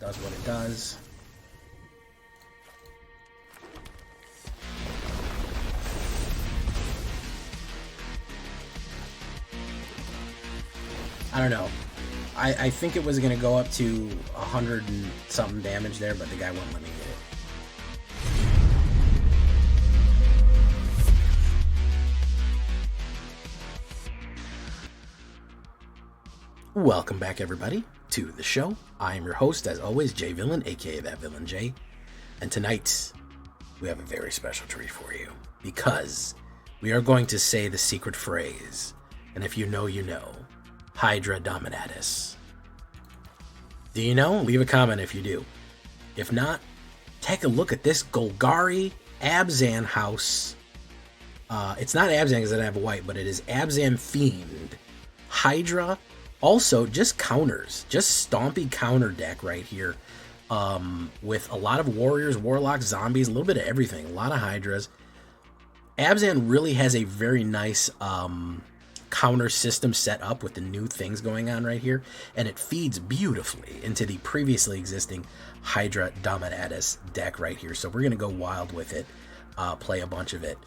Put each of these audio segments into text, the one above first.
Does what it does. I don't know. I think it was going to go up to 100 and something damage there, but the guy wouldn't let me get it. Welcome back, everybody, to the show. I am your host, as always, Jay Villain, aka That Villain Jay. And tonight, we have a very special treat for you, because we are going to say the secret phrase. And if you know, you know. Hydra Dominatus. Do you know? Leave a comment if you do. If not, take a look at this Golgari Abzan house. It's not Abzan because I don't have a white, but it is Abzan themed. Hydra. Also, just counters. Just stompy counter deck right here. With a lot of warriors, warlocks, zombies, a little bit of everything. A lot of Hydras. Abzan really has a very nice counter system set up with the new things going on right here, and it feeds beautifully into the previously existing Hydra Dominatus deck right here. So we're gonna go wild with it, play a bunch of it.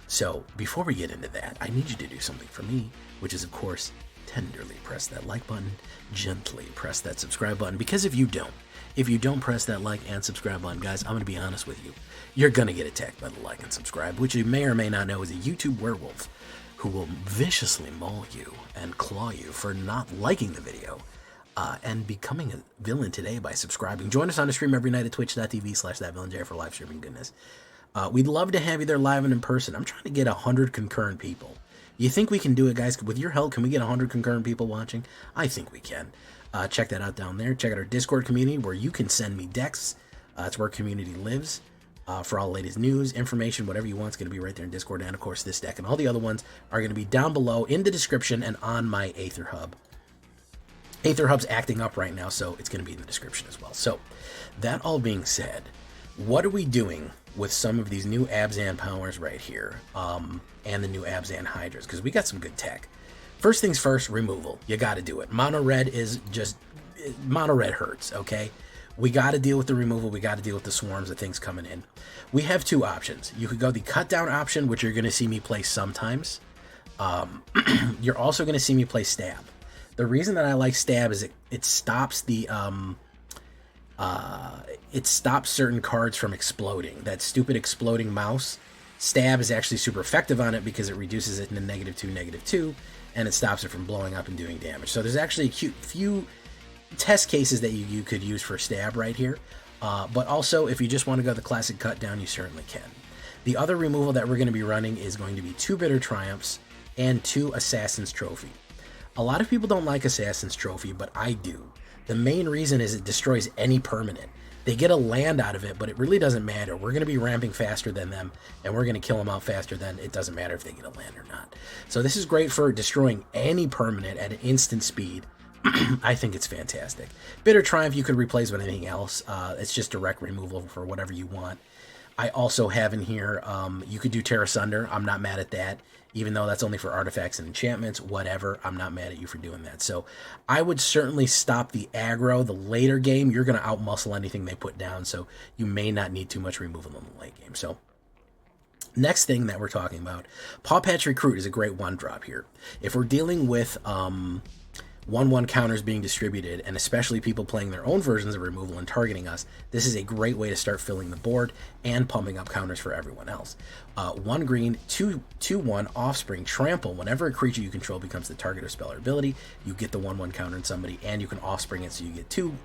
So before we get into that, I need you to do something for me, which is, of course, tenderly press that like button, gently press that subscribe button, because if you don't press that like and subscribe button, guys, I'm gonna be honest with you, you're gonna get attacked by the like and subscribe, which you may or may not know is a YouTube werewolf who will viciously maul you and claw you for not liking the video, and becoming a villain today by subscribing. Join us on the stream every night at twitch.tv/thatvillainj for live streaming goodness. We'd love to have you there live and in person. I'm trying to get 100 concurrent people. You think we can do it, guys? With your help, can we get 100 concurrent people watching? I think we can. Check that out down there. Check out our Discord community where you can send me decks. It's where community lives. For all the latest news, information, whatever you want, it's going to be right there in Discord. And, of course, this deck and all the other ones are going to be down below in the description and on my AetherHub. AetherHub's acting up right now, so it's going to be in the description as well. So, that all being said, what are we doing with some of these new Abzan powers right here, and the new Abzan Hydras? Because we got some good tech. First things first, removal. You got to do it. Mono red is just... Mono red hurts, okay? We got to deal with the removal. We got to deal with the swarms of things coming in. We have two options. You could go the cut down option, which you're going to see me play sometimes. You're also going to see me play stab. The reason that I like stab is it stops the it stops certain cards from exploding. That stupid exploding mouse. Stab is actually super effective on it because it reduces it into -2, and it stops it from blowing up and doing damage. So there's actually a few test cases that you could use for stab right here, but also if you just want to go the classic cut down, you certainly can. The other removal that we're going to be running is going to be 2 Bitter Triumphs and 2 Assassin's Trophy. A lot of people don't like Assassin's Trophy, but I do. The main reason is it destroys any permanent. They get a land out of it, but it really doesn't matter. We're going to be ramping faster than them, and we're going to kill them out faster than it doesn't matter if they get a land or not. So this is great for destroying any permanent at an instant speed. I think it's fantastic. Bitter Triumph you could replace with anything else. It's just direct removal for whatever you want. I also have in here, you could do Terra Sunder. I'm not mad at that. Even though that's only for artifacts and enchantments, whatever, I'm not mad at you for doing that. So I would certainly stop the aggro. The later game, you're going to outmuscle anything they put down, so you may not need too much removal in the late game. So next thing that we're talking about, Paw Patch Recruit is a great one-drop here. If we're dealing with 1/1 counters being distributed, and especially people playing their own versions of removal and targeting us, this is a great way to start filling the board and pumping up counters for everyone else. 1 green, 2/1 Offspring Trample. Whenever a creature you control becomes the target of spell or ability, you get the 1/1 counter in somebody, and you can Offspring it, so you get 2.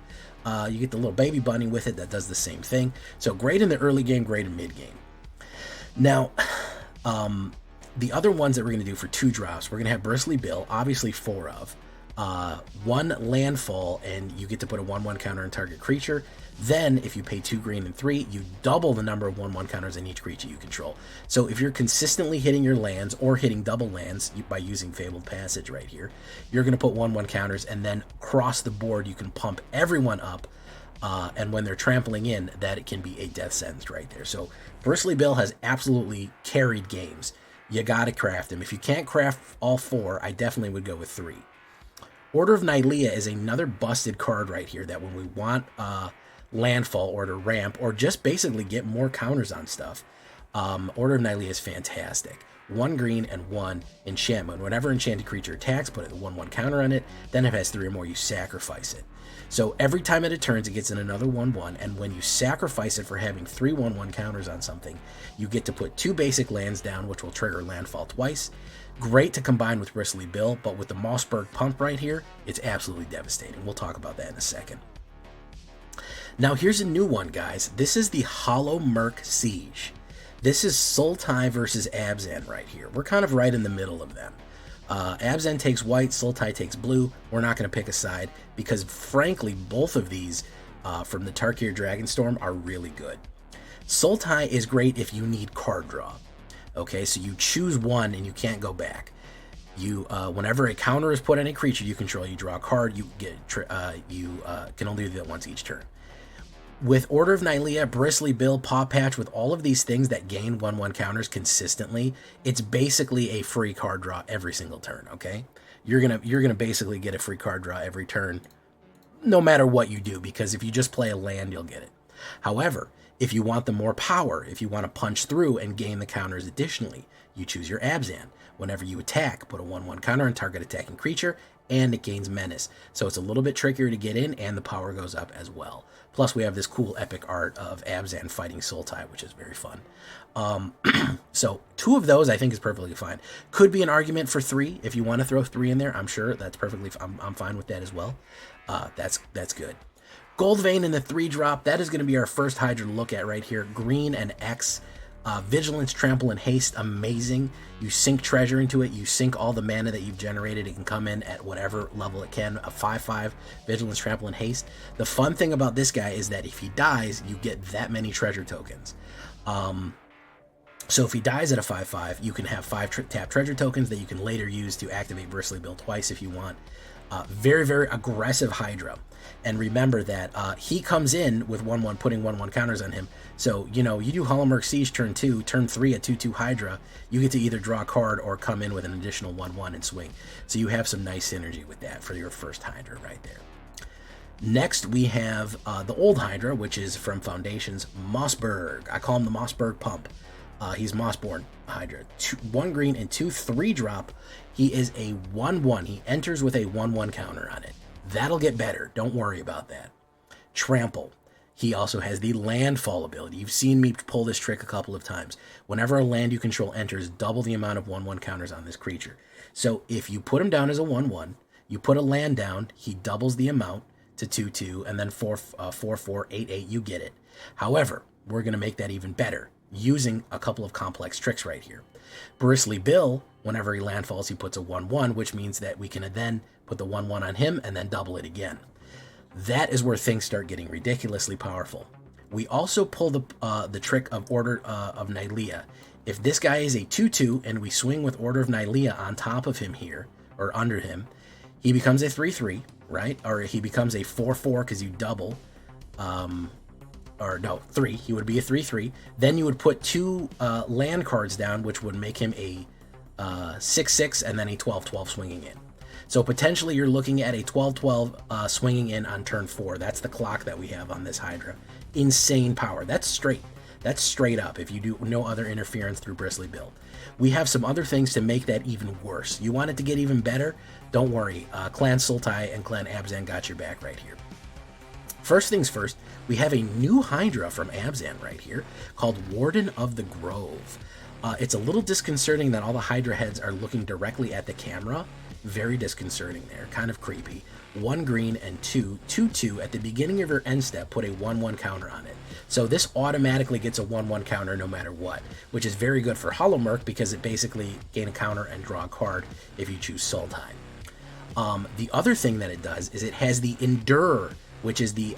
You get the little baby bunny with it that does the same thing. So great in the early game, great in mid game. Now, the other ones that we're going to do for 2 drops, we're going to have Bristly Bill, obviously 4 of. 1 Landfall, and you get to put a 1/1 counter on target creature. Then, if you pay 2 green and 3, you double the number of 1/1 counters in each creature you control. So if you're consistently hitting your lands, or hitting double lands by using Fabled Passage right here, you're going to put 1/1 counters, and then across the board you can pump everyone up, and when they're trampling in, that it can be a death sentence right there. So Bristly Bill has absolutely carried games. You got to craft them. If you can't craft all 4, I definitely would go with 3. Order of Nylea is another busted card right here that when we want landfall or to ramp or just basically get more counters on stuff, Order of Nylea is fantastic. 1 green and 1 enchantment. Whenever enchanted creature attacks, put a 1/1 counter on it. Then if it has 3 or more, you sacrifice it. So every time it returns, it gets in another 1/1, and when you sacrifice it for having 3 1/1 counters on something, you get to put 2 basic lands down, which will trigger landfall twice. Great to combine with Bristly Bill, but with the Mossberg pump right here, it's absolutely devastating. We'll talk about that in a second. Now here's a new one, guys. This is the Hollow Merc Siege. This is Sultai versus Abzan right here. We're kind of right in the middle of them. Abzan takes white, Sultai takes blue. We're not going to pick a side because, frankly, both of these from the TARKIR DRAGONSTORM are really good. Sultai is great if you need card draw. Okay, so you choose one and you can't go back. You, whenever a counter is put on a creature you control, you draw a card. You get can only do that once each turn. With Order of Nylea, Bristly Bill, Paw Patch, with all of these things that gain 1/1 counters consistently, it's basically a free card draw every single turn, okay? You're gonna basically get a free card draw every turn, no matter what you do, because if you just play a land, you'll get it. However, if you want the more power, if you want to punch through and gain the counters additionally, you choose your Abzan. Whenever you attack, put a 1/1 counter on target attacking creature, and it gains menace. So it's a little bit trickier to get in, and the power goes up as well. Plus, we have this cool epic art of Abzan fighting Sultai, which is very fun. So 2 of those I think is perfectly fine. Could be an argument for 3 if you want to throw 3 in there. I'm sure that's perfectly. I'm fine with that as well. That's good. Gold Vein in the 3-drop. That is going to be our first Hydra to look at right here. Green and X. Vigilance, Trample, and Haste, amazing. You sink treasure into it, you sink all the mana that you've generated, it can come in at whatever level it can, a 5/5, Vigilance, Trample, and Haste. The fun thing about this guy is that if he dies, you get that many treasure tokens. So if he dies at a 5/5, you can have 5 tap treasure tokens that you can later use to activate Bristly Bill twice if you want. Very, very aggressive Hydra. And remember that he comes in with 1/1, putting 1/1 counters on him. So, you know, you do Hollow Merc Siege turn 2, turn 3 at 2/2 Hydra, you get to either draw a card or come in with an additional 1/1 and swing. So you have some nice synergy with that for your first Hydra right there. Next, we have the old Hydra, which is from Foundation's Mossberg. I call him the Mossberg Pump. He's Mossborn Hydra. 1 green and 2 3-drop. He is a 1/1. He enters with a 1/1 counter on it. That'll get better. Don't worry about that. Trample. He also has the Landfall ability. You've seen me pull this trick a couple of times. Whenever a land you control enters, double the amount of 1/1 counters on this creature. So if you put him down as a 1/1, you put a land down, he doubles the amount to 2/2, and then 4/4, 8/8, you get it. However, we're going to make that even better using a couple of complex tricks right here. Bristly Bill, whenever he landfalls, he puts a 1/1, which means that we can then put the 1/1 on him and then double it again. That is where things start getting ridiculously powerful. We also pull the trick of Order of Nylea. If this guy is a 2/2 and we swing with Order of Nylea on top of him here, or under him, he becomes a 3/3, right? Or he becomes a 4/4 because you double. Or no, 3. He would be a 3/3. Then you would put 2 land cards down, which would make him a 6/6 and then a 12/12 swinging in. So potentially you're looking at a 12/12 swinging in on turn 4. That's the clock that we have on this Hydra. Insane power. That's straight. That's straight up if you do no other interference through Bristly Bill. We have some other things to make that even worse. You want it to get even better? Don't worry. Clan Sultai and Clan Abzan got your back right here. First things first, we have a new Hydra from Abzan right here called Warden of the Grove. It's a little disconcerting that all the Hydra heads are looking directly at the camera. Very disconcerting there, kind of creepy. 1 green and 2/2 at the beginning of your end step, put a 1/1 counter on it. So this automatically gets a 1/1 counter no matter what, which is very good for Hollow Merc because it basically gain a counter and draw a card if you choose Sultai. The other thing that it does is it has the Endure, which is the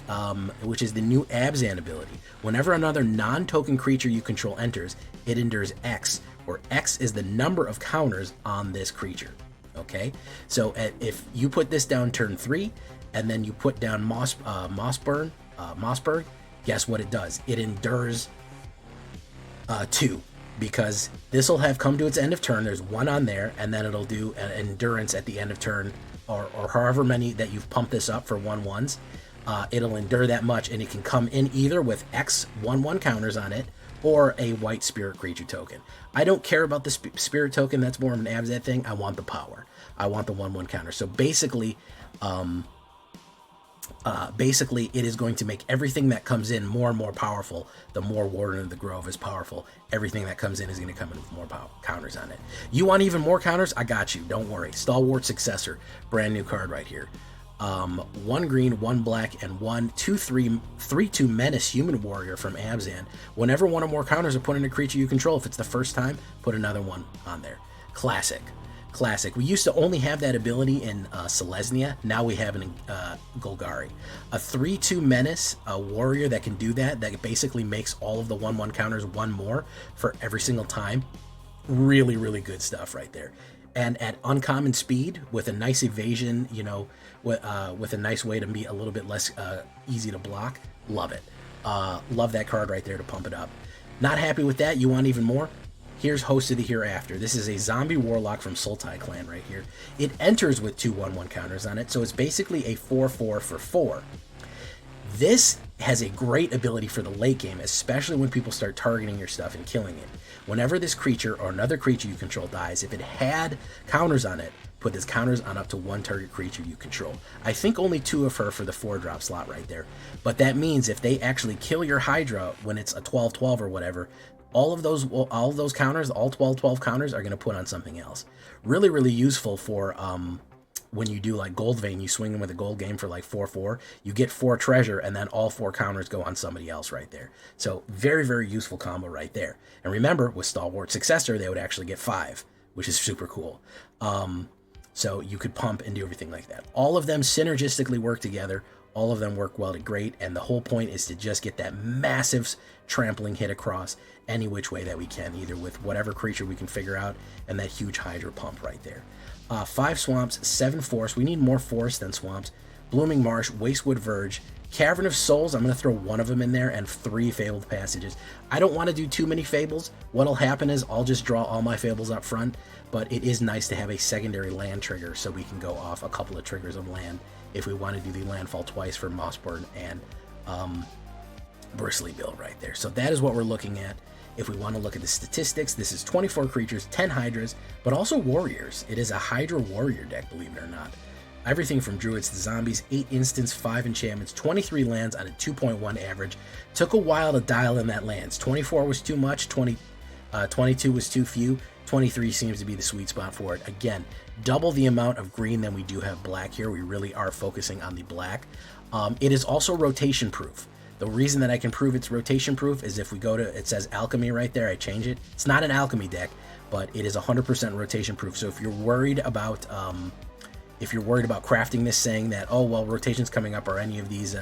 new Abzan ability. Whenever another non-token creature you control enters, it endures X, where X is the number of counters on this creature. Okay, so if you put this down turn 3, and then you put down Mossberg, guess what it does? It endures 2, because this will have come to its end of turn. There's 1 on there, and then it'll do an endurance at the end of turn or however many that you've pumped this up for 1/1s, it'll endure that much, and it can come in either with X 1/1 counters on it or a white spirit creature token. I don't care about the spirit token. That's more of an Abzad thing. I want the power. I want the 1/1 counter. So basically, it is going to make everything that comes in more and more powerful. The more Warden of the Grove is powerful, everything that comes in is going to come in with more counters on it. You want even more counters? I got you. Don't worry. Stalwart Successor, brand new card right here. 1 green, 1 black, and 1 2/3 3/2 Menace Human Warrior from Abzan. Whenever one or more counters are put in a creature you control, if it's the first time, put another one on there. Classic. We used to only have that ability in Selesnya. Now we have it in Golgari. A 3/2 Menace, a warrior that can do that basically makes all of the 1/1 counters 1 more for every single time. Really, really good stuff right there. And at uncommon speed with a nice evasion, you know, with a nice way to be a little bit less easy to block. Love it. Love that card right there to pump it up. Not happy with that? You want even more? Here's Host of the Hereafter. This is a zombie warlock from Sultai clan right here. It enters with 2 1/1 counters on it, so it's basically a 4/4 for 4. This has a great ability for the late game, especially when people start targeting your stuff and killing it. Whenever this creature or another creature you control dies, if it had counters on it, put this counters on up to 1 target creature you control. I think only 2 of her for the 4-drop slot right there. But that means if they actually kill your Hydra when it's a 12/12 or whatever, all of those counters, all 12/12 counters are going to put on something else. Really, really useful for when you do like Gold Vein, you swing them with a gold game for like 4/4, you get 4 treasure, and then all 4 counters go on somebody else right there. So very, very useful combo right there. And remember, with Stalwart Successor, they would actually get 5, which is super cool. So you could pump and do everything like that. All of them synergistically work together. All of them work well to great, and the whole point is to just get that massive trampling hit across any which way that we can, either with whatever creature we can figure out, and that huge Hydra pump right there. 5 swamps, 7 forests. We need more forests than swamps. Blooming Marsh, Wastewood Verge, Cavern of Souls. I'm going to throw 1 of them in there, and 3 Fabled Passages. I don't want to do too many Fables. What'll happen is I'll just draw all my Fables up front, but it is nice to have a secondary land trigger so we can go off a couple of triggers of land if we want to do the Landfall twice for Mossburn and Bristly Bill right there. So that is what we're looking at. If we want to look at the statistics, this is 24 creatures, 10 Hydras, but also warriors. It is a Hydra warrior deck, believe it or not. Everything from druids to zombies, 8 instants, 5 enchantments, 23 lands on a 2.1 average. Took a while to dial in that lands. 24 was too much, 22 was too few, 23 seems to be the sweet spot for it. Again, double the amount of green than we do have black here. We really are focusing on the black. It is also rotation proof. The reason that I can prove it's rotation proof is if we go to, it says alchemy right there, I change it. It's not an alchemy deck, but it is 100% rotation proof. So if you're worried about crafting this saying that, oh, well, rotation's coming up, are any of these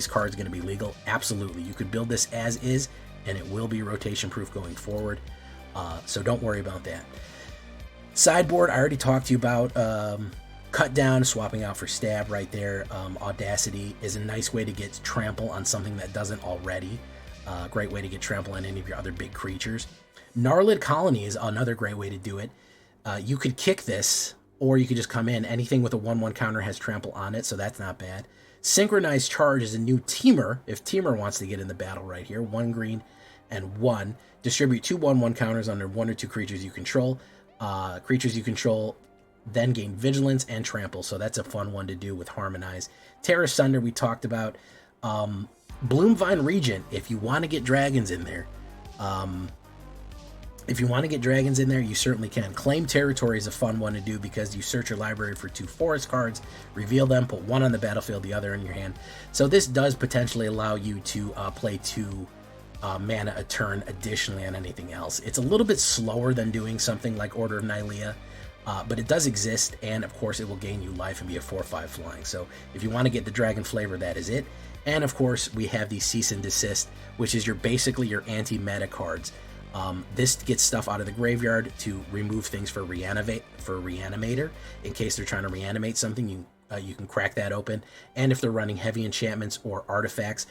cards going to be legal? Absolutely. You could build this as is, and it will be rotation proof going forward. So don't worry about that. Sideboard, I already talked to you about. Cut down, swapping out for stab right there. Audacity is a nice way to get trample on something that doesn't already. Great way to get trample on any of your other big creatures. Gnarlid Colony is another great way to do it. You could kick this, or you could just come in. Anything with a 1/1 counter has trample on it, so that's not bad. Synchronized Charge is a new teamer, if teamer wants to get in the battle right here. 1 green and 1. Distribute 2 1/1 counters under 1 or 2 creatures you control. Creatures you control then gain vigilance and trample, so that's a fun one to do with Harmonize. Terra Sunder we talked about. Bloomvine Regent, if you want to get dragons in there, you certainly can. Claim Territory is a fun one to do because you search your library for 2 forest cards, reveal them, put 1 on the battlefield, the other in your hand. So this does potentially allow you to play 2 mana a turn additionally on anything else. It's a little bit slower than doing something like Order of Nylea, but it does exist, and of course it will gain you life and be a 4/5 flying. So if you want to get the dragon flavor, that is it. And of course we have the Cease and Desist, which is basically your anti-meta cards. This gets stuff out of the graveyard to remove things for Reanimator. In case they're trying to reanimate something, you can crack that open. And if they're running heavy enchantments or artifacts,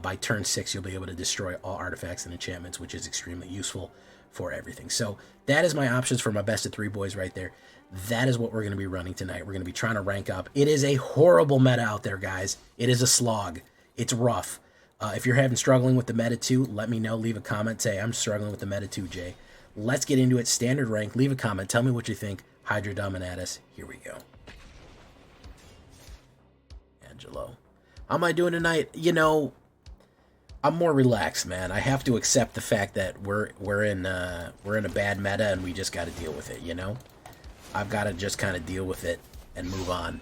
by turn 6 you'll be able to destroy all artifacts and enchantments, which is extremely useful for everything. So that is my options for my best of 3 boys right there. That is what we're going to be running tonight. We're going to be trying to rank up. It is a horrible meta out there, guys. It is a slog. It's rough. If you're struggling with the meta too, let me know. Leave a comment. Say, I'm struggling with the meta too, Jay. Let's get into it. Standard rank. Leave a comment. Tell me what you think. Hydra Dominatus. Here we go. Angelo. How am I doing tonight? You know, I'm more relaxed, man. I have to accept the fact that we're in a bad meta and we just got to deal with it, you know? I've got to just kind of deal with it and move on.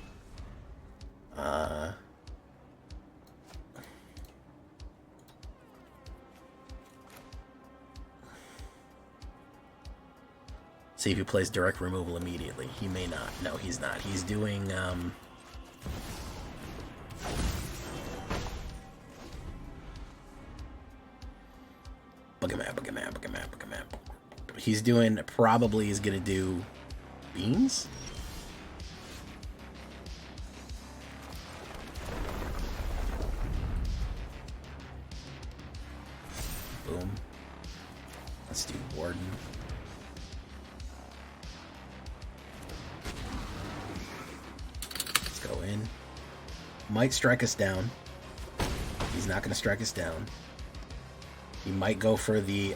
See if he plays direct removal immediately. He may not. No, he's not. He's doing he's doing, probably is gonna do beans. Boom. Let's do Warden. Let's go in. Might strike us down. He's not gonna strike us down. He might go for the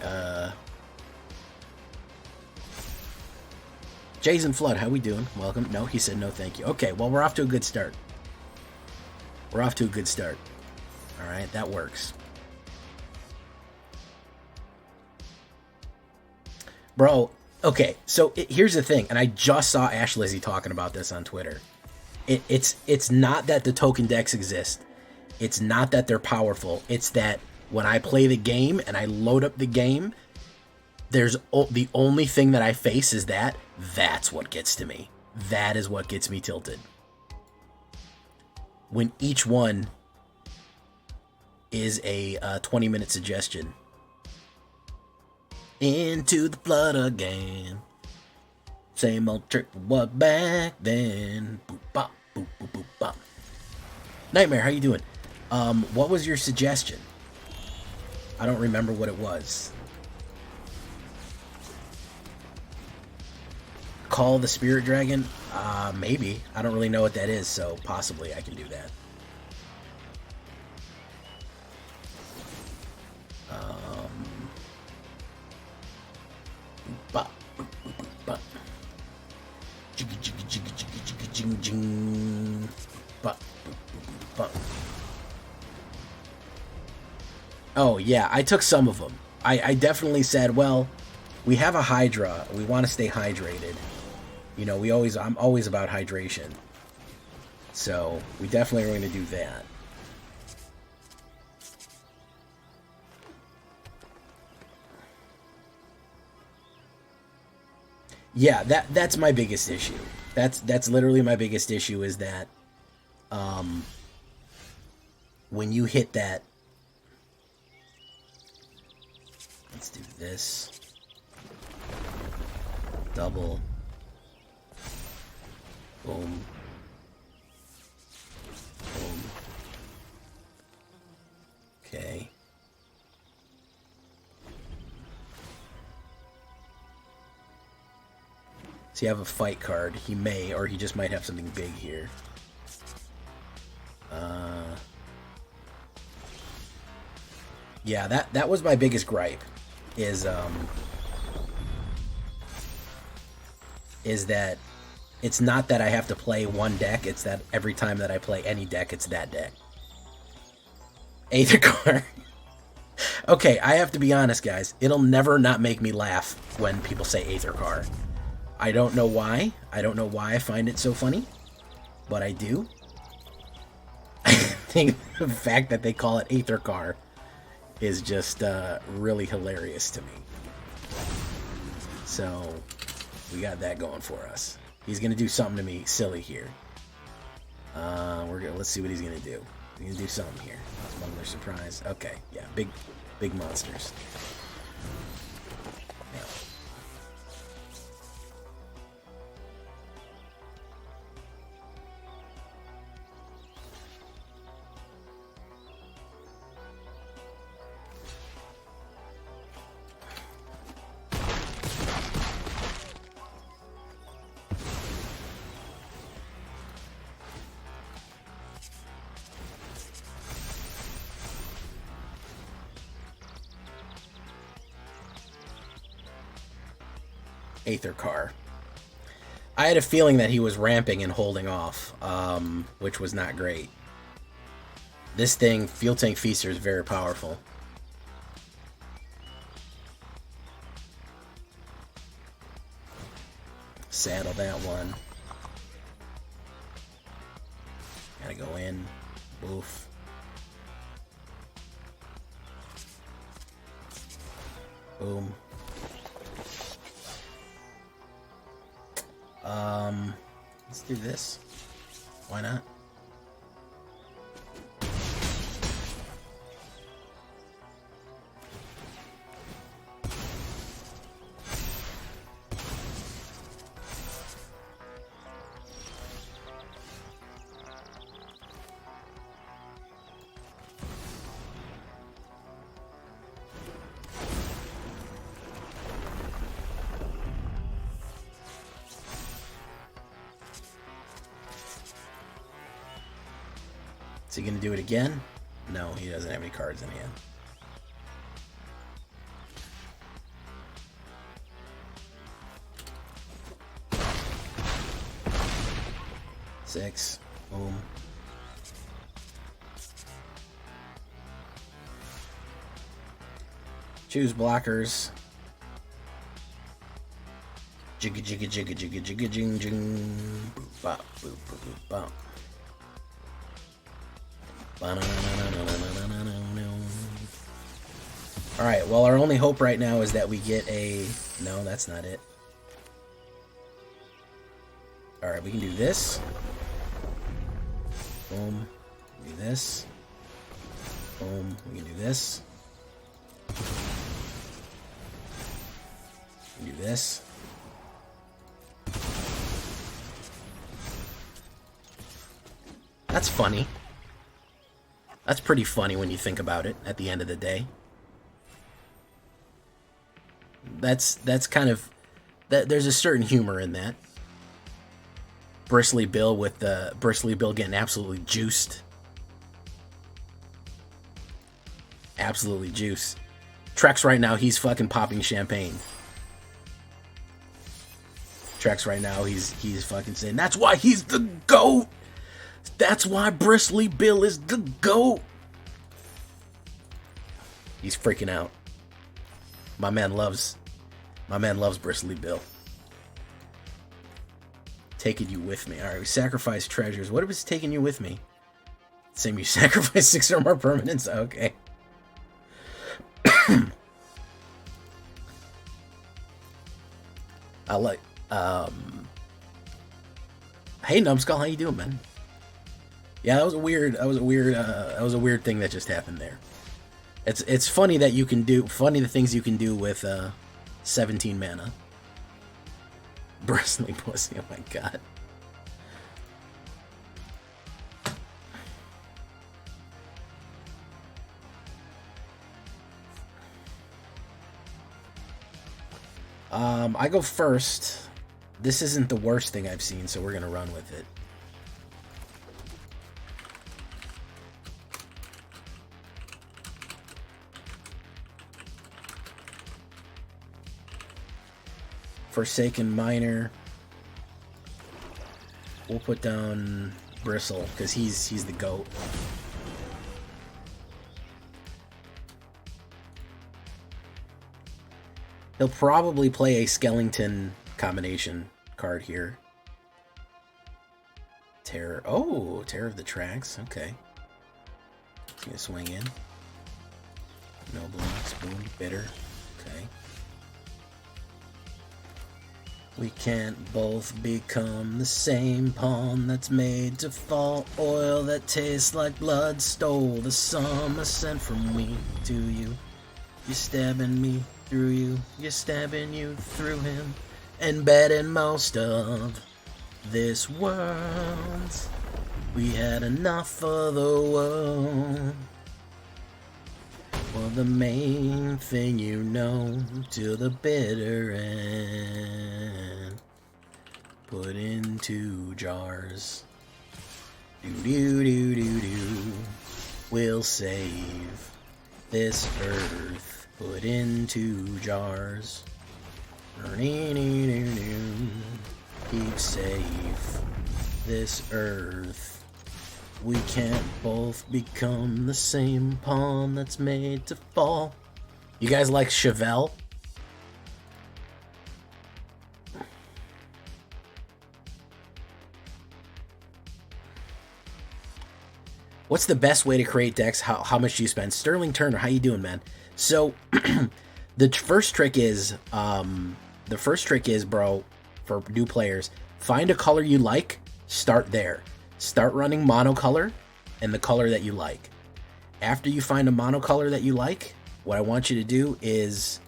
Jason Flood, how we doing? Welcome. No, he said no thank you. Okay, well, we're off to a good start. We're off to a good start. Alright, that works. Bro, okay, so here's the thing, and I just saw Ash Lizzie talking about this on Twitter. It's not that the token decks exist. It's not that they're powerful. It's that when I play the game and I load up the game, there's the only thing that I face is that. That's what gets to me. That is what gets me tilted. When each one is a 20-minute suggestion. Into the flood again. Same old trick what back then. Boop bop, boop boop boop bop. Nightmare, how you doing? What was your suggestion? I don't remember what it was. Call the Spirit Dragon? Maybe. I don't really know what that is, so possibly I can do that. Bop, boop, boop, boop, bop. Jiggy, jiggy, jiggy, jiggy, jiggy, jing, jing. Bop, boop, boop, boop, bop. Oh, yeah, I took some of them. I definitely said, well, we have a Hydra. We want to stay hydrated. You know, I'm always about hydration. So, we definitely are going to do that. Yeah, that's my biggest issue. That's literally my biggest issue is that when you hit that, let's do this. Double. Boom. Boom. Okay. So you have a fight card. He may, or he just might have something big here. Yeah, that was my biggest gripe. Is that it's not that I have to play one deck, it's that every time that I play any deck, it's that deck. AetherHub. Okay, I have to be honest, guys. It'll never not make me laugh when people say AetherHub. I don't know why. I don't know why I find it so funny, but I do. I think the fact that they call it AetherHub is just really hilarious to me. So, we got that going for us. He's gonna do something to me silly here. Let's see what he's gonna do. He's gonna do something here. Smuggler surprise. Okay, yeah, big monsters. Yeah. Aether Car. I had a feeling that he was ramping and holding off, which was not great. This thing, Fuel Tank Feaster, is very powerful. Saddle that one. Gotta go in. Boof. Boom. Let's do this. Why not? Is he going to do it again? No, he doesn't have any cards in hand. Six. Boom. Choose blockers. Jigga jigga jigga jigga jigga jing jing. Boop bop boop boop boop bop. Alright, well, our only hope right now is that we get a... No, that's not it. Alright, we can do this. Boom. Do this. Boom. We can do this. We can do this. That's funny. That's pretty funny when you think about it, at the end of the day. That's kind of... there's a certain humor in that. Bristly Bill with the... Bristly Bill getting absolutely juiced. Absolutely juiced. Trex right now, he's fucking popping champagne. Trex right now, he's fucking saying, that's why he's the GOAT! That's why Bristly Bill is the GOAT. He's freaking out. My man loves Bristly Bill. Taking you with me. Alright, we sacrifice treasures. What was taking you with me? Same, you sacrifice 6 or more permanents? Okay. I like, hey Numbskull, how you doing, man? Yeah, that was a weird thing that just happened there. It's funny that you can do the things you can do with 17 mana. Bristly pussy, oh my god. I go first. This isn't the worst thing I've seen, so we're gonna run with it. Forsaken Miner. We'll put down Bristle, because he's the GOAT. He'll probably play a Skellington combination card here. Terror. Oh, Terror of the Tracks. Okay. He's gonna swing in. No blocks. Boom. Bitter. Okay. We can't both become the same pawn that's made to fall. Oil that tastes like blood stole the summer sent from me to you. You're stabbing me through you. You're stabbing you through him. And bad in most of this world. We had enough of the world. Well, the main thing you know, till the bitter end. Put into jars. Do. We'll save this earth. Put into jars. Keep safe this earth. We can't both become the same pawn that's made to fall. You guys like Chevelle? What's the best way to create decks? How much do you spend? Sterling Turner, how you doing, man? So, the first trick is, bro, for new players, find a color you like, start there. Start running monocolor and the color that you like. After you find a monocolor that you like, what I want you to do is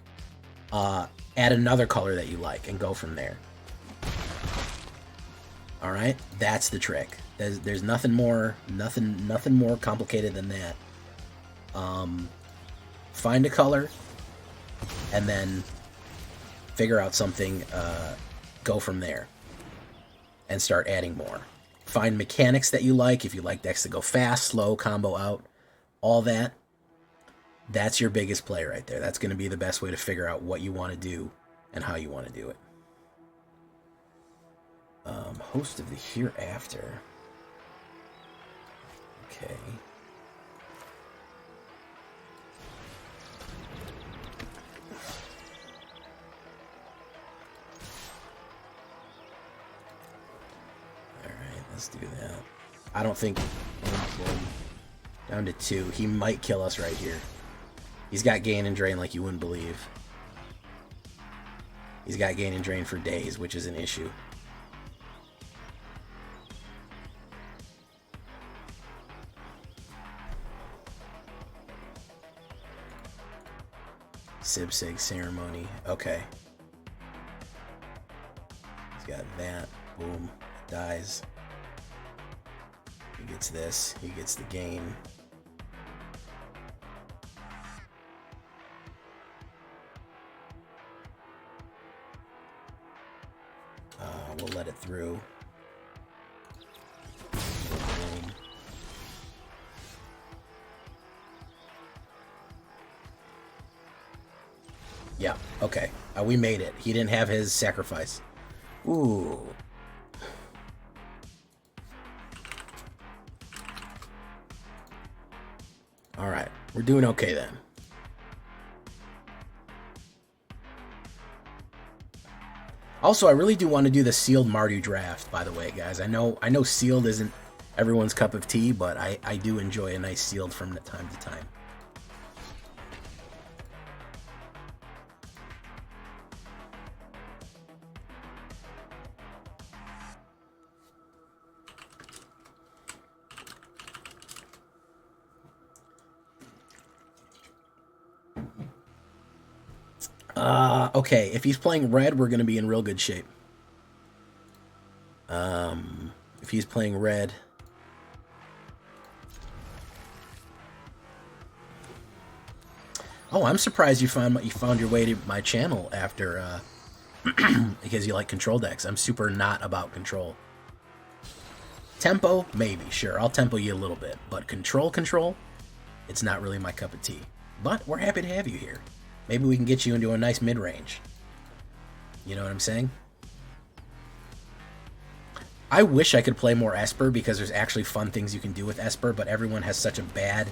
add another color that you like and go from there. All right, that's the trick. There's nothing more complicated than that. Find a color and then figure out something. Go from there and start adding more. Find mechanics that you like. If you like decks that go fast, slow, combo out, all that. That's your biggest play right there. That's going to be the best way to figure out what you want to do and how you want to do it. Host of the Hereafter. Okay. Alright, let's do that. I don't think... Down to 2. He might kill us right here. He's got gain and drain like you wouldn't believe. He's got gain and drain for days, which is an issue. Sibsig Ceremony. Okay. He's got that. Boom. Dies. He gets this. He gets the gain. We'll let it through. Boom. Yeah, okay. We made it. He didn't have his sacrifice. Ooh. Alright, we're doing okay then. Also, I really do want to do the sealed Mardu draft, by the way, guys. I know sealed isn't everyone's cup of tea, but I do enjoy a nice sealed from time to time. Okay, if he's playing red, we're going to be in real good shape. If he's playing red... Oh, I'm surprised you found your way to my channel after, because you like control decks. I'm super not about control. Tempo, maybe, sure. I'll tempo you a little bit. But control, it's not really my cup of tea. But we're happy to have you here. Maybe we can get you into a nice mid-range. You know what I'm saying? I wish I could play more Esper because there's actually fun things you can do with Esper, but everyone has such a bad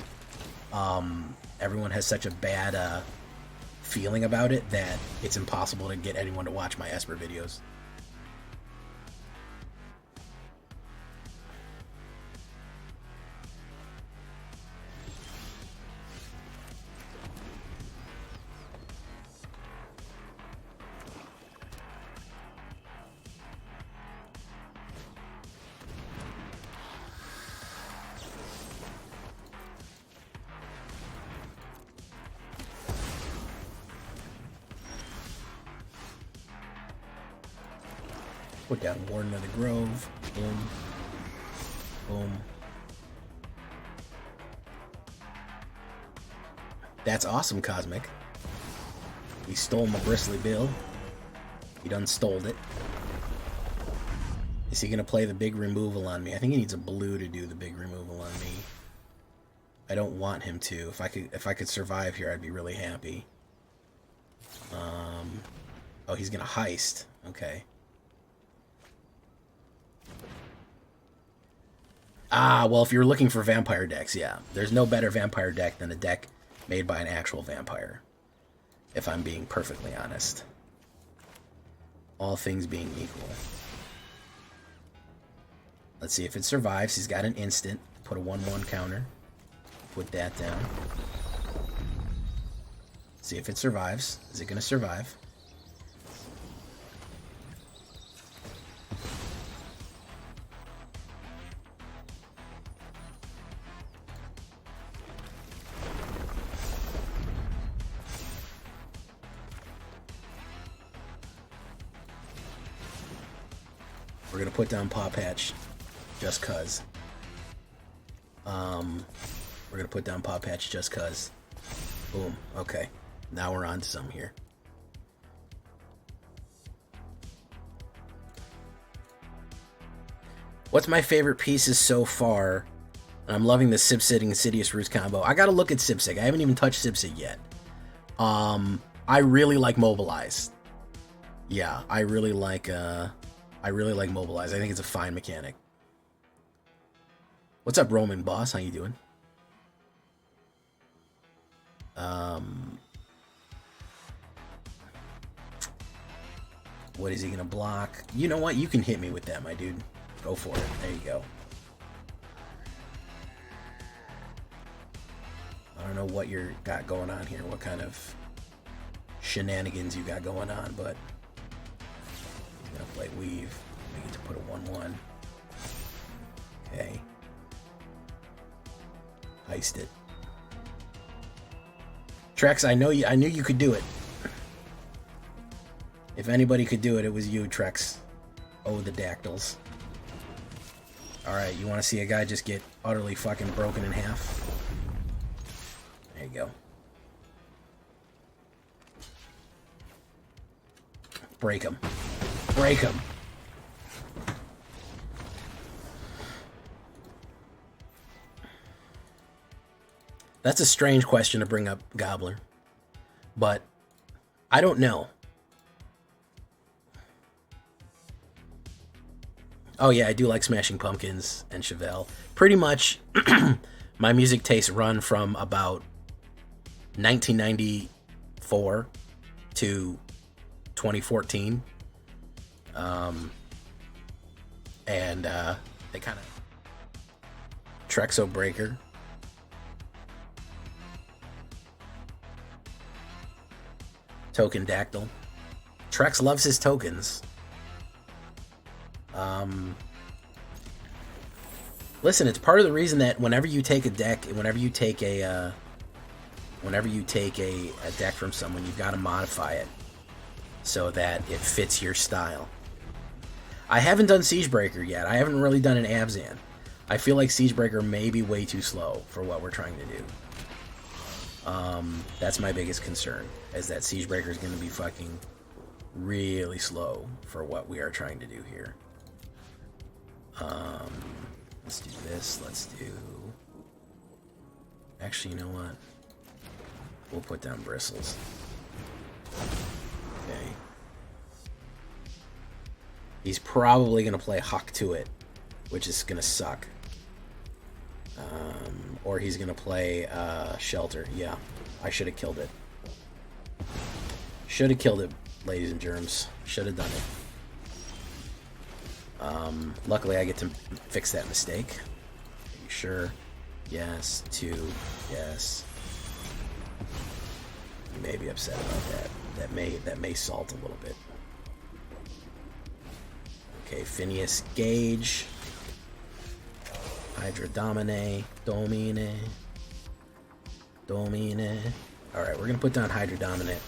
feeling about it that it's impossible to get anyone to watch my Esper videos. Put down Warden of the Grove. Boom. Boom. That's awesome, Cosmic. He stole my Bristly Bill. He done stole it. Is he going to play the big removal on me? I think he needs a blue to do the big removal on me. I don't want him to. If I could survive here, I'd be really happy. Oh, he's gonna heist. Okay. Ah, well, if you're looking for vampire decks, yeah. There's no better vampire deck than a deck made by an actual vampire. If I'm being perfectly honest. All things being equal. Let's see if it survives. He's got an instant. Put a 1/1 counter. Put that down. See if it survives. Is it going to survive? We're going to put down Paw Patch just cuz. We're going to put down Paw Patch just cuz. Boom. Okay. Now we're on to some here. What's my favorite pieces so far? I'm loving the Sipsig Insidious Roots combo. I gotta look at Sipsig. I haven't even touched Sipsig yet. I really like Mobilize. Yeah, I really like Mobilize. I think it's a fine mechanic. What's up, Roman Boss? How you doing? What is he gonna block? You know what? You can hit me with that, my dude. Go for it. There you go. I don't know what you got going on here, what kind of shenanigans you got going on, but he's gonna play Weave. We get to put a 1/1. Okay. Heist it. Trex, I knew you could do it. If anybody could do it, it was you, Trex. Oh, the dactyls. Alright, you want to see a guy just get utterly fucking broken in half? There you go. Break him. Break him. That's a strange question to bring up, Gobbler. But I don't know. Oh yeah, I do like Smashing Pumpkins and Chevelle. Pretty much, my music tastes run from about 1994 to 2014. And they kind of... Trexo Breaker. Token Dactyl. Trex loves his tokens. Listen, it's part of the reason that whenever you take a deck, whenever you take a deck from someone, you've got to modify it so that it fits your style. I haven't done Siegebreaker yet. I haven't really done an Abzan. I feel like Siegebreaker may be way too slow for what we're trying to do. That's my biggest concern, is that Siegebreaker is going to be fucking really slow for what we are trying to do here. Let's do this. Let's do... Actually, you know what? We'll put down Bristles. Okay. He's probably going to play Huck to it, which is going to suck. Or he's going to play Shelter. Yeah, I should have killed it. Should have killed it, ladies and germs. Should have done it. Luckily, I get to fix that mistake. Are you sure? Yes. 2. Yes. You may be upset about that. That may salt a little bit. Okay, Phineas Gage. Hydra Domine. Alright, we're gonna put down Hydra Dominate.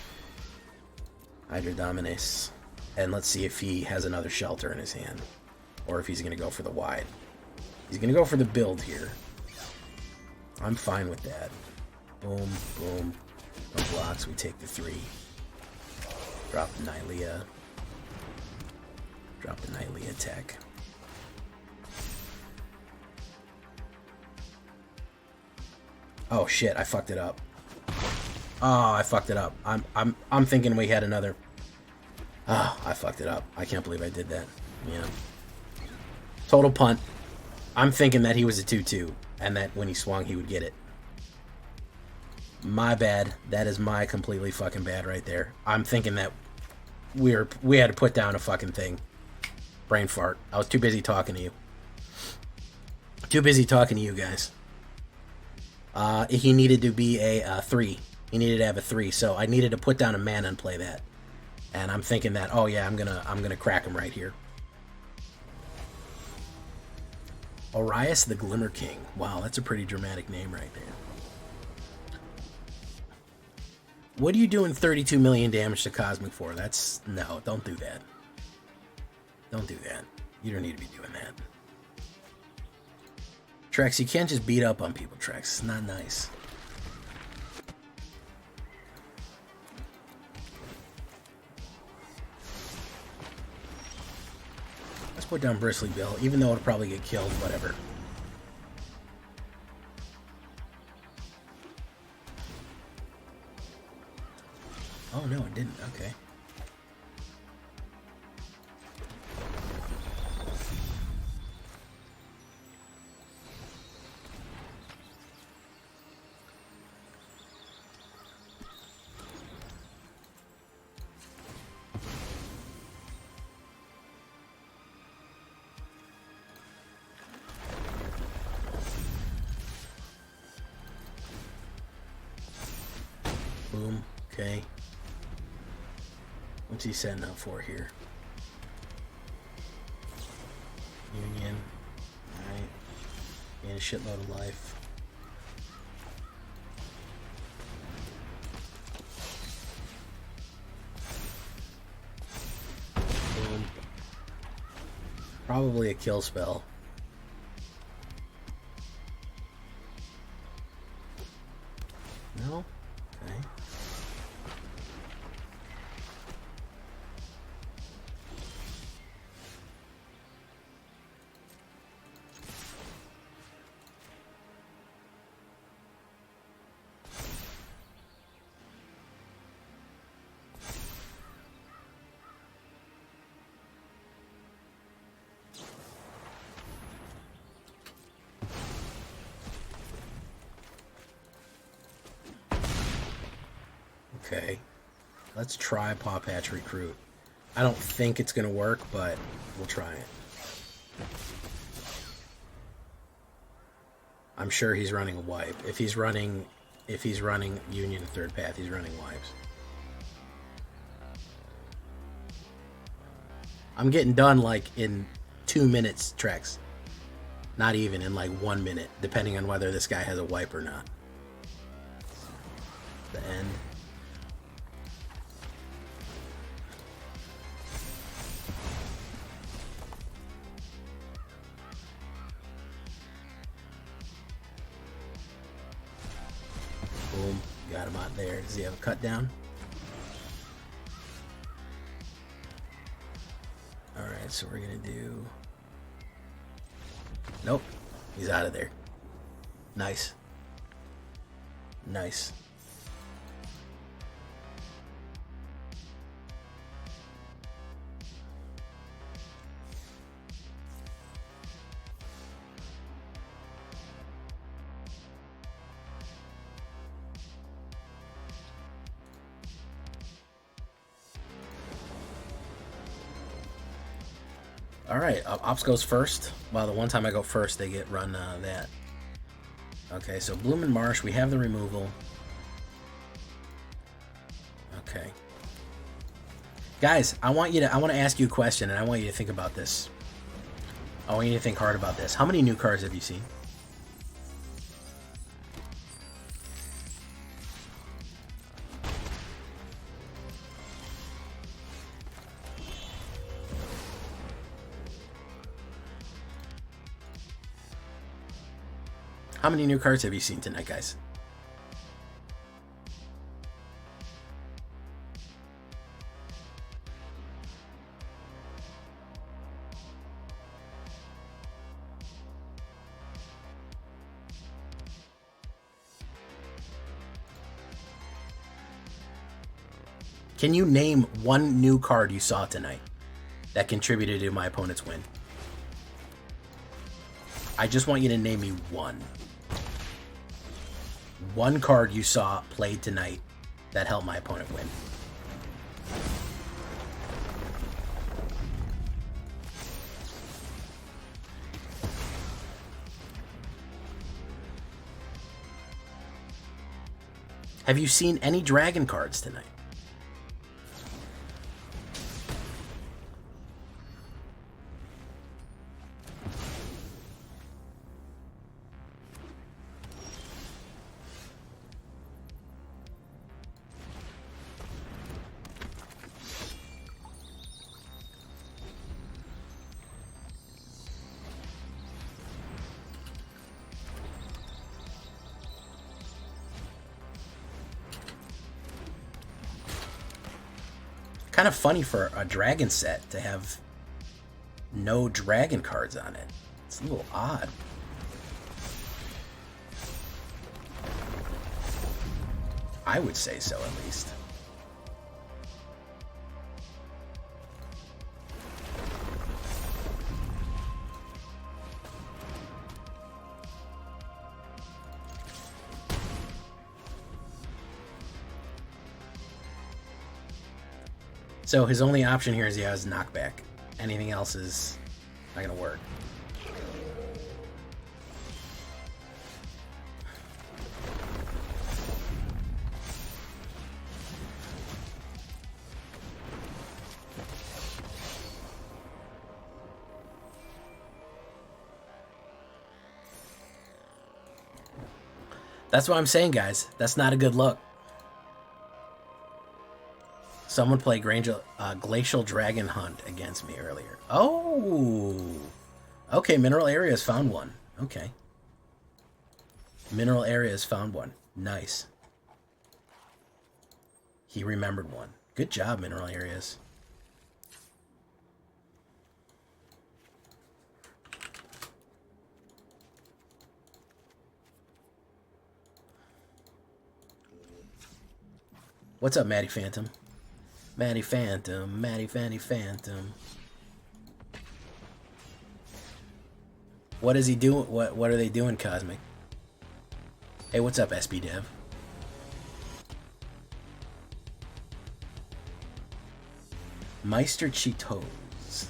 Hydra Dominus. And let's see if he has another Shelter in his hand. Or if he's gonna go for the wide. He's gonna go for the build here. I'm fine with that. Boom, boom. No blocks, we take the 3. Drop the Nylea. Drop the Nylea tech. Oh shit, I fucked it up. Oh, I fucked it up. I'm thinking we had another... Oh, I fucked it up. I can't believe I did that. Yeah. Total punt. I'm thinking that he was a 2-2, and that when he swung, he would get it. My bad. That is my completely fucking bad right there. I'm thinking that we had to put down a fucking thing. Brain fart. I was too busy talking to you. Too busy talking to you guys. He needed to be a 3. He needed to have a 3, so I needed to put down a mana and play that. And I'm thinking that, oh yeah, I'm gonna crack him right here. Orias the Glimmer King. Wow, that's a pretty dramatic name right there. What are you doing 32 million damage to Cosmic for? That's... No, don't do that. Don't do that. You don't need to be doing that. Trex, you can't just beat up on people, Trex. It's not nice. Let's put down Bristly Bill, even though it'll probably get killed, whatever. Oh no, it didn't. Okay. Boom. Okay. What's he setting up for here? Union. Alright. Gain a shitload of life. Boom. Probably a kill spell. No? Okay. Okay, let's try Paw Patch Recruit. I don't think it's gonna work, but we'll try it. I'm sure he's running a wipe. If he's running Union third path, he's running wipes. I'm getting done like in 2 minutes, Trex. Not even, in like 1 minute, depending on whether this guy has a wipe or not. The end. Boom. Got him out there. Does he have a cut down? Alright, so we're gonna do... Nope. He's out of there. Nice. Nice. Alright, Ops goes first. Well, the one time I go first, they get run that. Okay, so Bloom and Marsh, we have the removal. Okay. Guys, I want to ask you a question, and I want you to think about this. I want you to think hard about this. How many new cards have you seen? How many new cards have you seen tonight, guys? Can you name one new card you saw tonight that contributed to my opponent's win? I just want you to name me one. One card you saw played tonight that helped my opponent win. Have you seen any dragon cards tonight? Kind of funny for a dragon set to have no dragon cards on it. It's a little odd. I would say so, at least. So his only option here is he has knockback. Anything else is not gonna work. That's what I'm saying, guys. That's not a good look. Someone played Glacial Dragon Hunt against me earlier. Oh! Okay, Mineral Areas found one. Okay. Mineral Areas found one. Nice. He remembered one. Good job, Mineral Areas. What's up, Maddie Phantom? Maddie Phantom, Maddie Fanny Phantom. What is he doing? What are they doing, Cosmic? Hey, what's up, SB Dev? Meister Cheetos.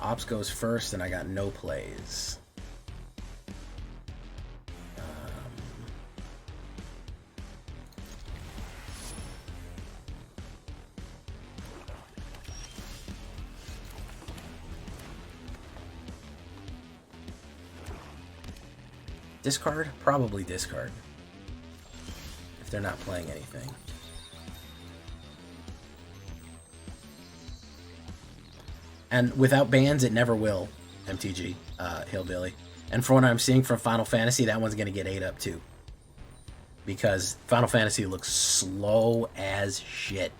Ops goes first, and I got no plays. Discard? Probably discard. If they're not playing anything. And without bans, it never will, MTG, Hillbilly. And from what I'm seeing from Final Fantasy, that one's going to get ate up too. Because Final Fantasy looks slow as shit.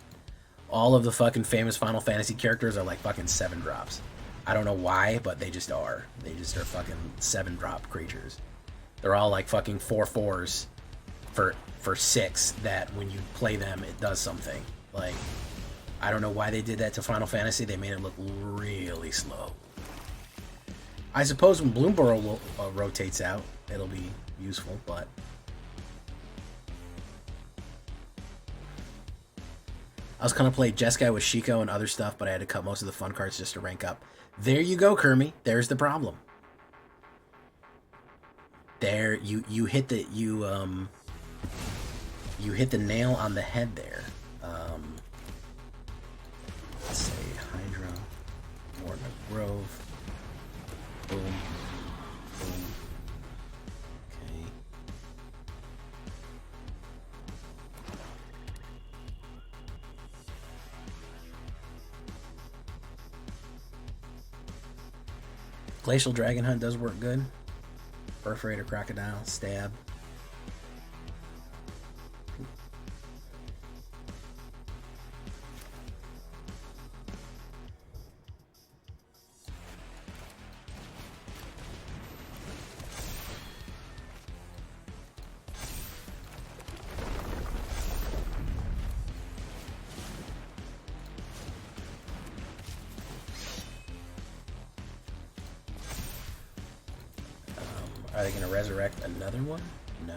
All of the fucking famous Final Fantasy characters are like fucking 7-drops. I don't know why, but they just are. They just are fucking 7-drop creatures. They're all like fucking 4/4s for 6 that when you play them, it does something. Like, I don't know why they did that to Final Fantasy. They made it look really slow. I suppose when Bloomborough rotates out, it'll be useful, but... I was gonna play Jeskai with Shiko and other stuff, but I had to cut most of the fun cards just to rank up. There you go, Kermie. There's the problem. There, you hit the you hit the nail on the head there. Let's say Hydra, Warden of Grove, boom, boom. Okay. Glacial Dragon Hunt does work good. Perforator, Crocodile, Stab. Are they going to resurrect another one? No.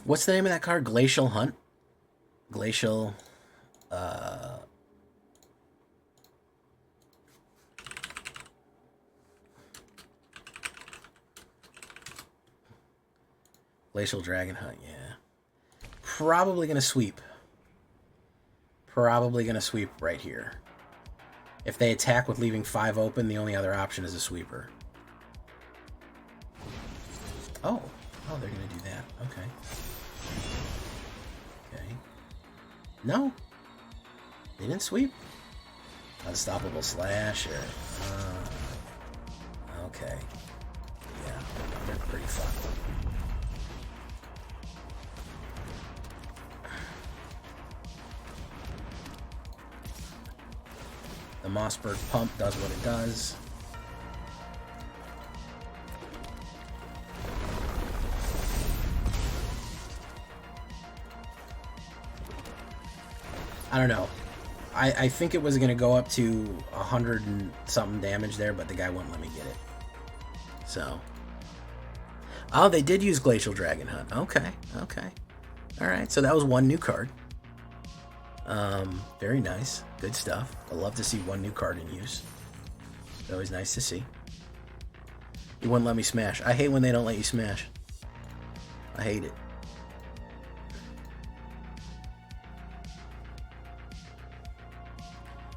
What's the name of that card? Glacial Hunt? Glacial... Glacial Dragon Hunt, yeah. Probably going to sweep. Probably going to sweep right here. If they attack with leaving 5 open, the only other option is a sweeper. Oh, they're going to do that. Okay. Okay. No. They didn't sweep. Unstoppable Slash or... okay. Yeah, they're pretty fucked. The Mossberg Pump does what it does. I don't know. I think it was going to go up to 100 and something damage there, but the guy wouldn't let me get it. So. Oh, they did use Glacial Dragon Hunt. Okay, okay. Alright, so that was one new card. Very nice. Good stuff. I love to see one new card in use. It's always nice to see. He wouldn't let me smash. I hate when they don't let you smash. I hate it.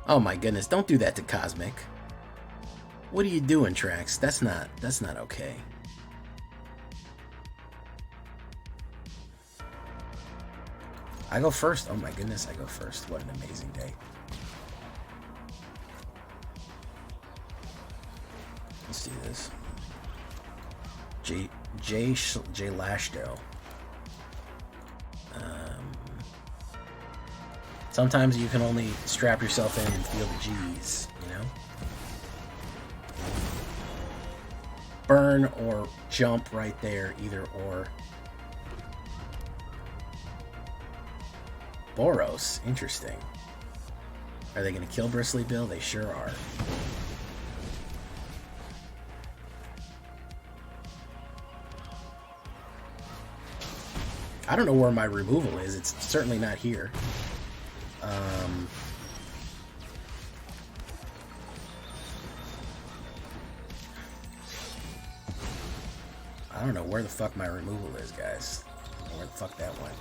Oh my goodness, don't do that to Cosmic. What are you doing, Trax? That's not okay. I go first. Oh my goodness, I go first. What an amazing day. Let's do this. J Lashdo. Sometimes you can only strap yourself in and feel the G's, you know? Burn or jump right there, either or. Boros, interesting. Are they going to kill Bristly Bill? They sure are. I don't know where my removal is. It's certainly not here. I don't know where the fuck my removal is, guys. I don't know where the fuck that went.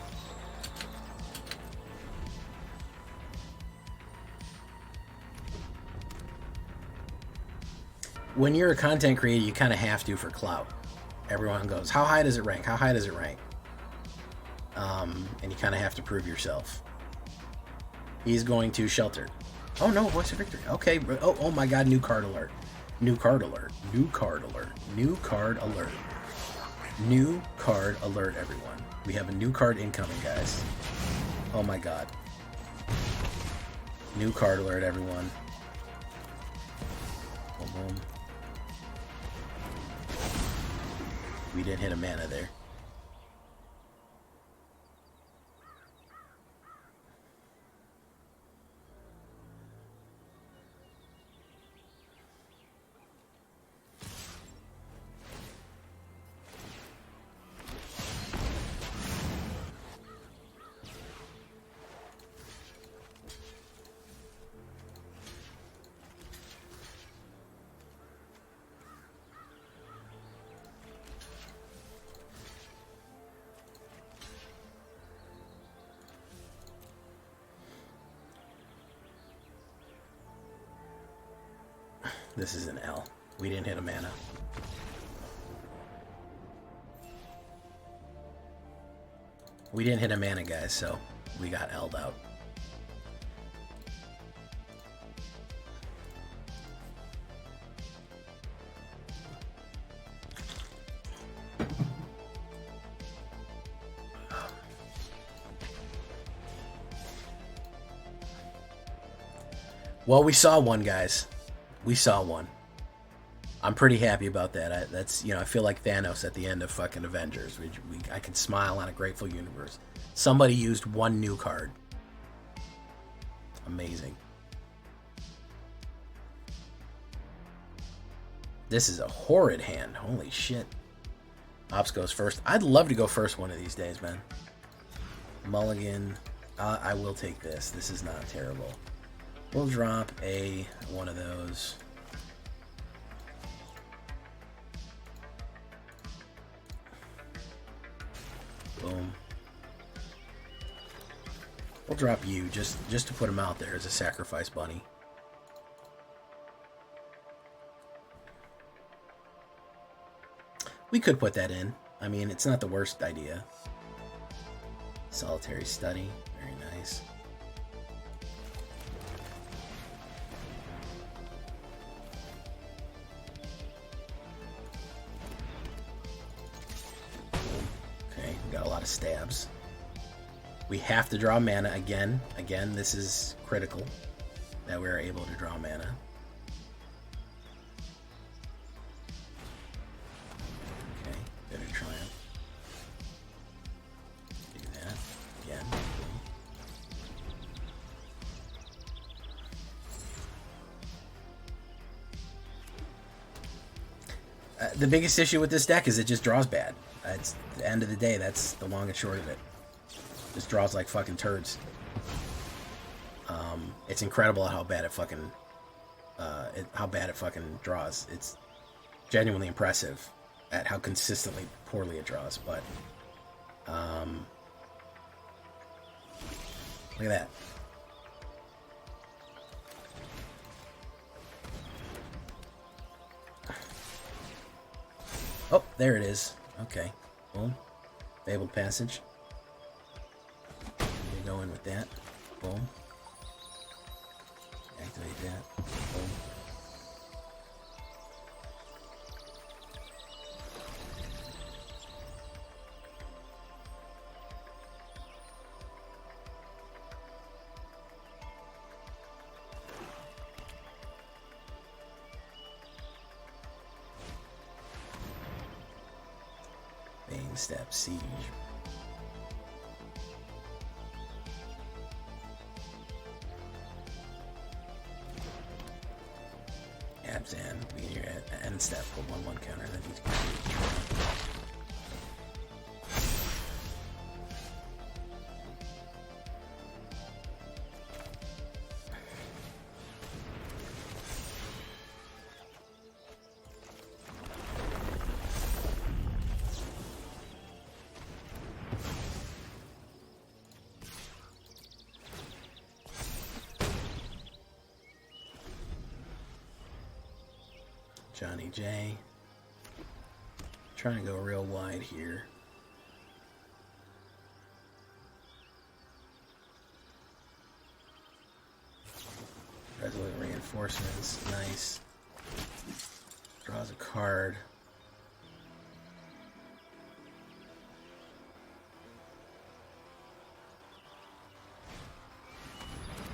When you're a content creator, you kind of have to for clout. Everyone goes, how high does it rank? How high does it rank? And you kind of have to prove yourself. He's going to Shelter. Oh no, Voice of Victory. Okay. Oh my god, new card alert. New card alert. New card alert. New card alert. New card alert, everyone. We have a new card incoming, guys. Oh my god. New card alert, everyone. Boom, boom. We didn't hit a mana there. This is an L. We didn't hit a mana. We didn't hit a mana, guys, so we got L'd out. Well, we saw one, guys. We saw one. I'm pretty happy about that. That's, you know, I feel like Thanos at the end of fucking Avengers. I could smile on a grateful universe. Somebody used one new card. Amazing. This is a horrid hand. Holy shit. Ops goes first. I'd love to go first one of these days, man. Mulligan. I will take this. This is not terrible. We'll drop one of those. Boom. We'll drop you just to put him out there as a sacrifice bunny. We could put that in. I mean, it's not the worst idea. Solitary Study. Very nice. Okay, we got a lot of stabs. We have to draw mana again. Again, this is critical that we're able to draw mana. Okay, Bitter Triumph. Do that again. The biggest issue with this deck is it just draws bad. It's the end of the day. That's the long and short of it. Just draws like fucking turds. It's incredible how bad it fucking draws. It's genuinely impressive at how consistently poorly it draws. But look at that. Oh, there it is. Okay. Boom. Fabled Passage. Go in with that. Boom. Activate that. Boom. Bane Step Siege. Abzan, we need your end step for 1/1 counter. That he's going Johnny J. Trying to go real wide here. Resolute Reinforcements, nice. Draws a card.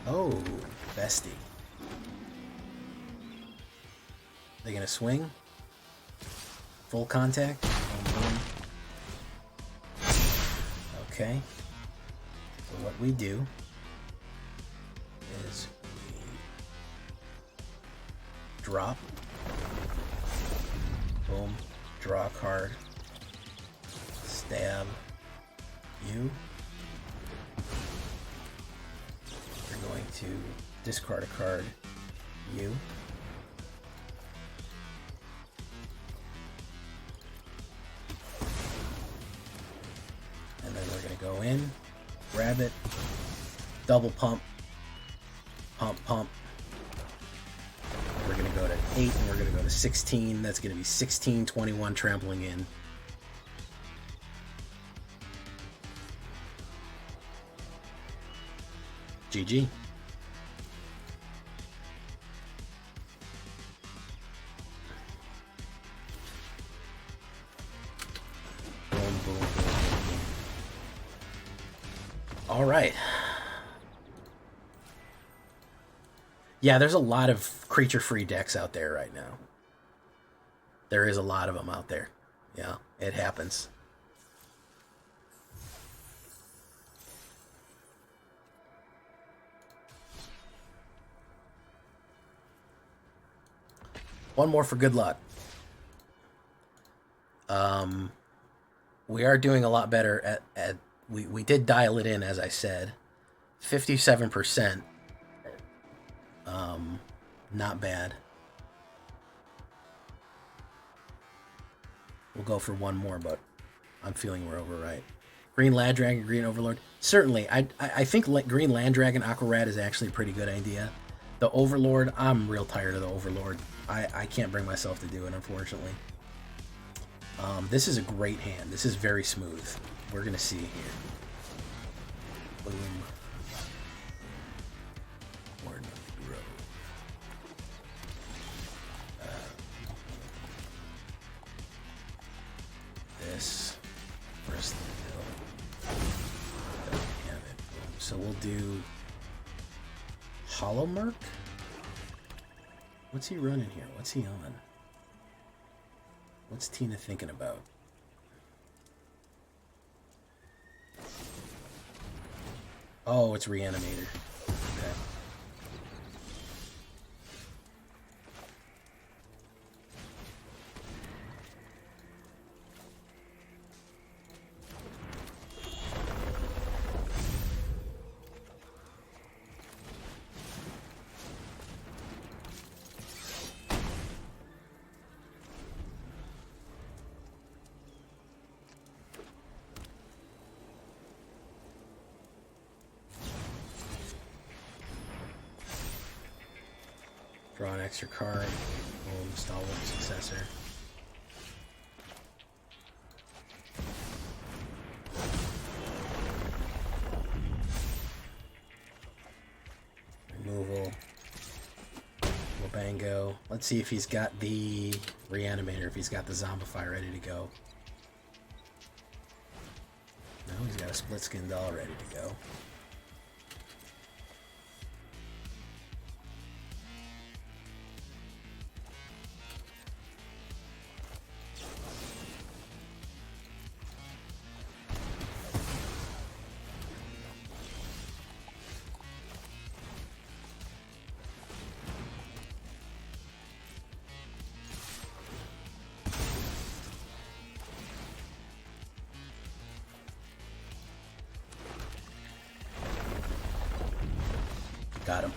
Oh, bestie. They gonna swing? Full contact? Boom, boom. Okay. So what we do is we drop. Boom. Draw a card. Stab you. We're going to discard a card. You. Go in, grab it, double pump, pump. We're going to go to 8 and we're going to go to 16. That's going to be 16, 21 trampling in. GG. All right. Yeah, there's a lot of creature-free decks out there right now. There is a lot of them out there. Yeah, it happens. One more for good luck. We are doing a lot better at we did dial it in, as I said. 57%. Not bad. We'll go for one more, but I'm feeling we're over right. Green Land Dragon, Green Overlord. Certainly, I think Green Land Dragon Aqua Rat is actually a pretty good idea. The Overlord, I'm real tired of the Overlord. I can't bring myself to do it, unfortunately. This is a great hand. This is very smooth. We're going to see here. Boom. This. First so we'll do Hollow Merc. What's he running here? What's he on? What's Tina thinking about? Oh, it's Reanimator. Okay. Draw an extra card. Boom, Stalwart Successor. Removal. Wabango. Let's see if he's got the Reanimator, if he's got the Zombify ready to go. No, he's got a Split Skin Doll ready to go. Got him.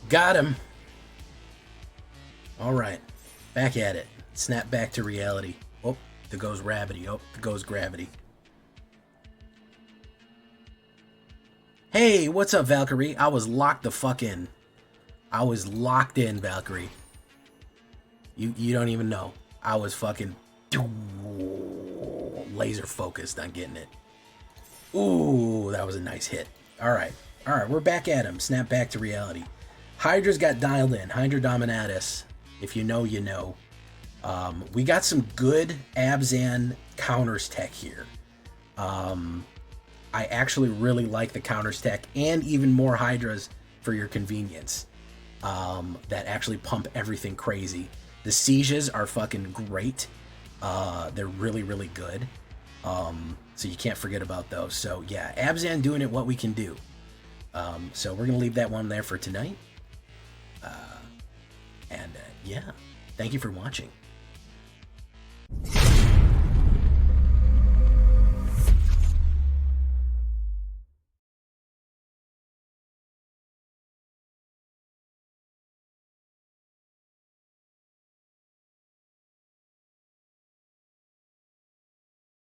Got him. All right. Back at it. Snap back to reality. Oh, there goes Rabbity. Oh, there goes Gravity. Hey, what's up, Valkyrie? I was locked the fuck in. I was locked in, Valkyrie. You don't even know. I was fucking laser focused on getting it. Ooh, that was a nice hit. All right, we're back at him. Snap back to reality. Hydra's got dialed in. Hydra Dominatus. If you know, you know. We got some good Abzan counters tech here. I actually really like the counters tech and even more Hydras for your convenience. That actually pump everything crazy. The sieges are fucking great. They're really, really good. So you can't forget about those. So yeah, Abzan doing it what we can do. So we're going to leave that one there for tonight. Yeah, thank you for watching.